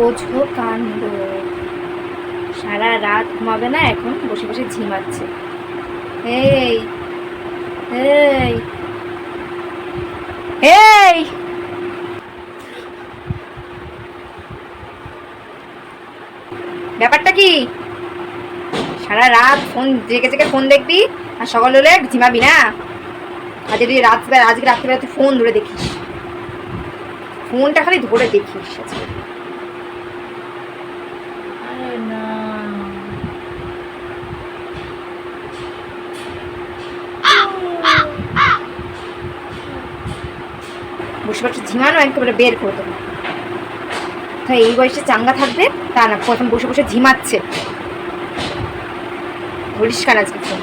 বোঝো কাণ্ড, সারা রাত ঘুমাবে না, এখন বসে বসে ঝিমাচ্ছে। এই এই এই ব্যাপারটা কি? সারা রাত ফোন জেগে জেগে ফোন দেখবি আর সকাল হলে ঝিমাবি না? আর যদি আজকে রাত্রিবেলা তুই ফোন ধরে দেখিস, ফোনটা খালি ধরে দেখিস আজকে। আরে না, বসে বসে ঝিমানো একেবারে বের করে দেবো। তাই এই বয়সে চাঙ্গা থাকবে তা না, এখন বসে বসে ঝিমাচ্ছে। ধরিস কান আজকে ফোন।